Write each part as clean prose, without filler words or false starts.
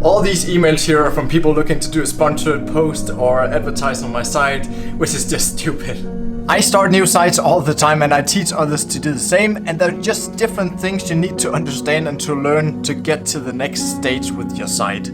All these emails here are from people looking to do a sponsored post or advertise on my site, which is just stupid. I start new sites all the time and I teach others to do the same, and they're just different things you need to understand and to learn to get to the next stage with your site.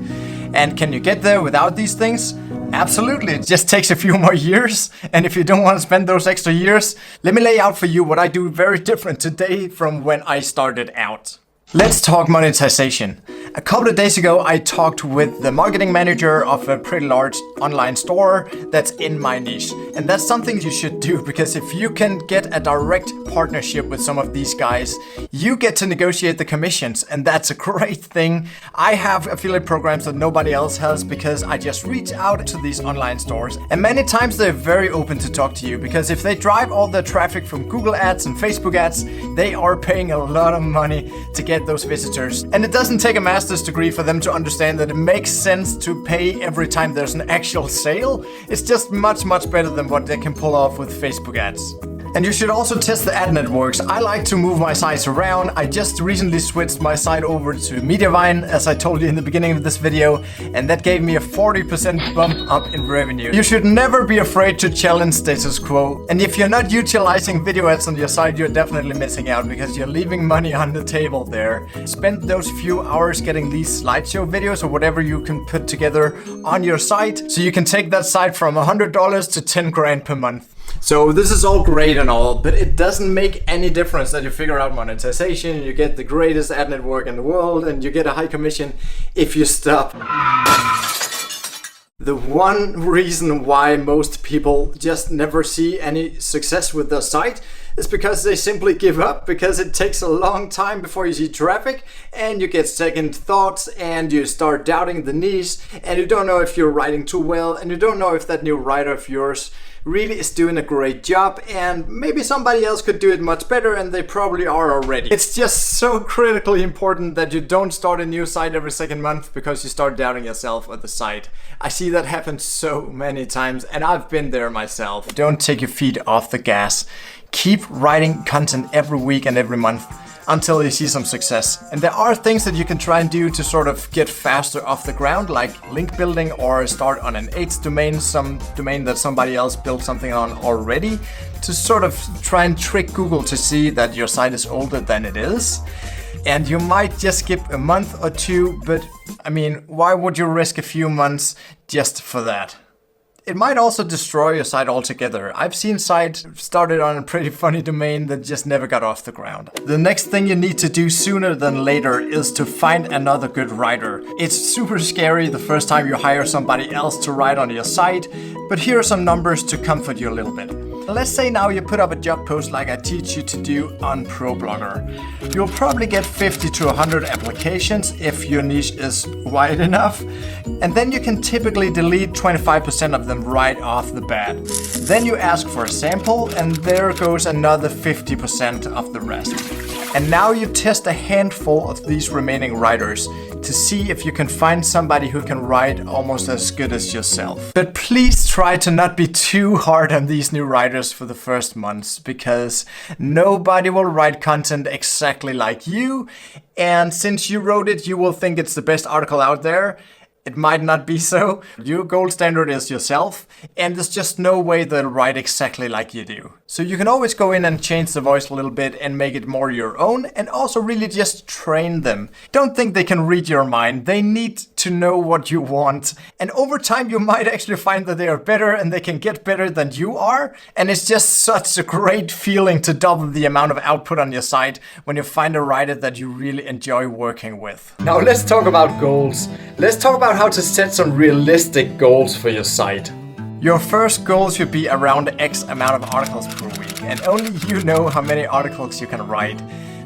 And can you get there without these things? Absolutely, it just takes a few more years. And if you don't want to spend those extra years, let me lay out for you what I do very different today from when I started out. Let's talk monetization. A couple of days ago, I talked with the marketing manager of a pretty large online store that's in my niche. And that's something you should do, because if you can get a direct partnership with some of these guys, you get to negotiate the commissions, and that's a great thing. I have affiliate programs that nobody else has because I just reach out to these online stores. And many times they're very open to talk to you, because if they drive all their traffic from Google ads and Facebook ads, they are paying a lot of money to get those visitors. And it doesn't take a master's degree for them to understand that it makes sense to pay every time there's an actual sale. It's just much better than what they can pull off with Facebook ads. And you should also test the ad networks. I like to move my sites around. I just recently switched my site over to Mediavine, as I told you in the beginning of this video, and that gave me a 40% bump up in revenue. You should never be afraid to challenge status quo. And if you're not utilizing video ads on your site, you're definitely missing out, because you're leaving money on the table there. Spend those few hours getting these slideshow videos or whatever you can put together on your site, so you can take that site from $100 to 10 grand per month. So this is all great and all, but it doesn't make any difference that you figure out monetization, you get the greatest ad network in the world, and you get a high commission if you stop. The one reason why most people just never see any success with their site is because they simply give up, because it takes a long time before you see traffic and you get second thoughts and you start doubting the niche, and you don't know if you're writing too well, and you don't know if that new writer of yours really is doing a great job, and maybe somebody else could do it much better, and they probably are already. It's just so critically important that you don't start a new site every second month because you start doubting yourself or the site. I see that happen so many times, and I've been there myself. Don't take your feet off the gas. Keep writing content every week and every month until you see some success. And there are things that you can try and do to sort of get faster off the ground, like link building or start on an AIDS domain, some domain that somebody else built something on already, to sort of try and trick Google to see that your site is older than it is. And you might just skip a month or two, but I mean, why would you risk a few months just for that? It might also destroy your site altogether. I've seen sites started on a pretty funny domain that just never got off the ground. The next thing you need to do sooner than later is to find another good writer. It's super scary the first time you hire somebody else to write on your site, but here are some numbers to comfort you a little bit. Let's say now you put up a job post like I teach you to do on ProBlogger. You'll probably get 50 to 100 applications if your niche is wide enough, and then you can typically delete 25% of them right off the bat. Then you ask for a sample, and there goes another 50% of the rest. And now you test a handful of these remaining writers to see if you can find somebody who can write almost as good as yourself. But please try to not be too hard on these new writers for the first months, because nobody will write content exactly like you. And since you wrote it, you will think it's the best article out there. It might not be so. Your gold standard is yourself, and there's just no way they'll write exactly like you do. So you can always go in and change the voice a little bit and make it more your own, and also really just train them. Don't think they can read your mind. They need to know what you want. And over time, you might actually find that they are better and they can get better than you are. And it's just such a great feeling to double the amount of output on your site when you find a writer that you really enjoy working with. Now let's talk about goals. Let's talk about how to set some realistic goals for your site. Your first goal should be around X amount of articles per week, and only you know how many articles you can write.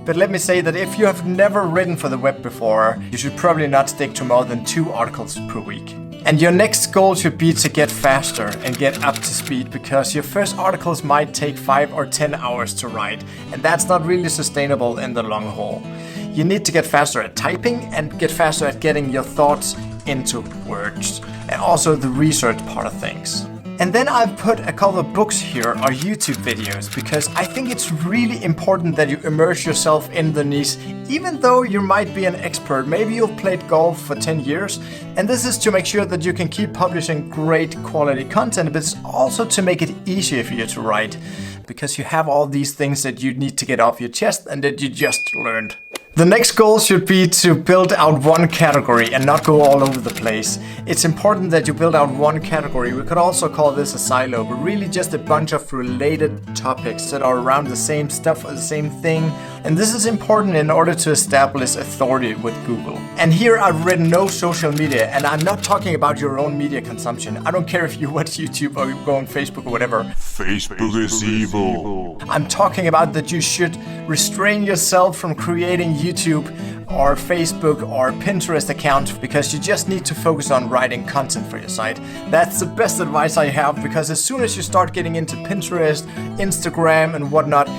But let me say that if you have never written for the web before, you should probably not stick to more than 2 articles per week. And your next goal should be to get faster and get up to speed, because your first articles might take 5 or 10 hours to write, and that's not really sustainable in the long haul. You need to get faster at typing and get faster at getting your thoughts into words, and also the research part of things. And then I've put a couple of books here, or YouTube videos, because I think it's really important that you immerse yourself in the niche, even though you might be an expert. Maybe you've played golf for 10 years, and this is to make sure that you can keep publishing great quality content, but it's also to make it easier for you to write, because you have all these things that you need to get off your chest and that you just learned. The next goal should be to build out one category and not go all over the place. It's important that you build out one category. We could also call this a silo, but really just a bunch of related topics that are around the same stuff or the same thing. And this is important in order to establish authority with Google. And here I've written no social media, and I'm not talking about your own media consumption. I don't care if you watch YouTube or you go on Facebook or whatever. Facebook is evil. I'm talking about that you should restrain yourself from creating YouTube or Facebook or Pinterest account, because you just need to focus on writing content for your site. That's the best advice I have, because as soon as you start getting into Pinterest, Instagram and whatnot,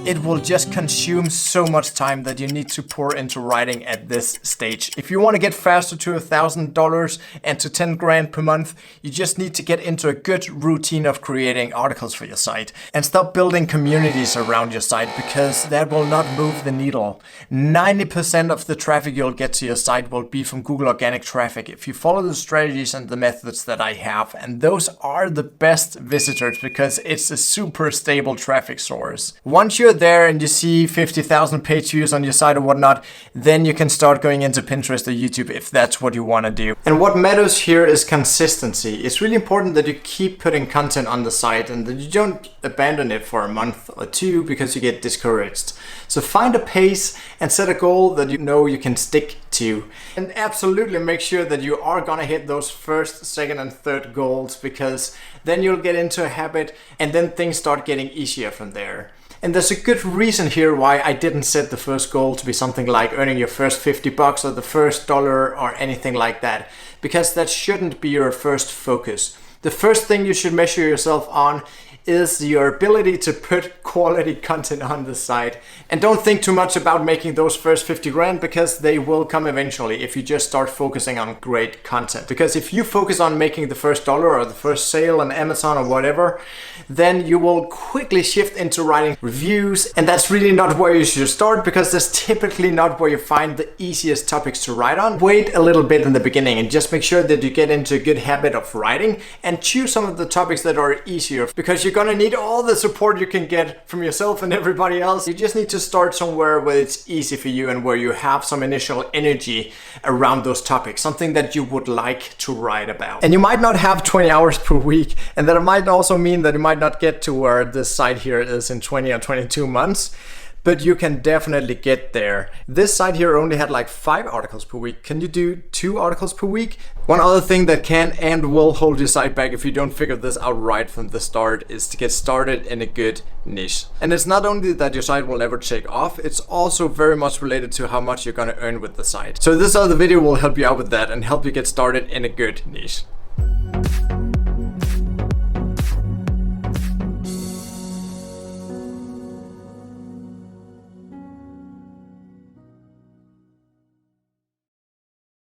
it will just consume so much time that you need to pour into writing at this stage. If you want to get faster to $1,000 and to 10 grand per month, you just need to get into a good routine of creating articles for your site and stop building communities around your site, because that will not move the needle. 90% of the traffic you'll get to your site will be from Google organic traffic if you follow the strategies and the methods that I have, and those are the best visitors because it's a super stable traffic source. Once you're there and you see 50,000 page views on your site or whatnot, then you can start going into Pinterest or YouTube if that's what you want to do. And what matters here is consistency. It's really important that you keep putting content on the site and that you don't abandon it for a month or two because you get discouraged. So find a pace and set a goal that you know you can stick to. And absolutely make sure that you are gonna hit those first, second and third goals, because then you'll get into a habit and then things start getting easier from there. And there's a good reason here why I didn't set the first goal to be something like earning your first $50 or the first dollar or anything like that, because that shouldn't be your first focus. The first thing you should measure yourself on is your ability to put quality content on the site. And don't think too much about making those first 50 grand, because they will come eventually if you just start focusing on great content. Because if you focus on making the first dollar or the first sale on Amazon or whatever, then you will quickly shift into writing reviews. And that's really not where you should start, because that's typically not where you find the easiest topics to write on. Wait a little bit in the beginning and just make sure that you get into a good habit of writing and choose some of the topics that are easier, because you're gonna need all the support you can get from yourself and everybody else. You just need to start somewhere where it's easy for you and where you have some initial energy around those topics, something that you would like to write about. And you might not have 20 hours per week, and that might also mean that you might not get to where this site here is in 20 or 22 months. But you can definitely get there. This site here only had like 5 articles per week. Can you do 2 articles per week? One other thing that can and will hold your site back if you don't figure this out right from the start is to get started in a good niche. And it's not only that your site will never take off, it's also very much related to how much you're gonna earn with the site. So this other video will help you out with that and help you get started in a good niche.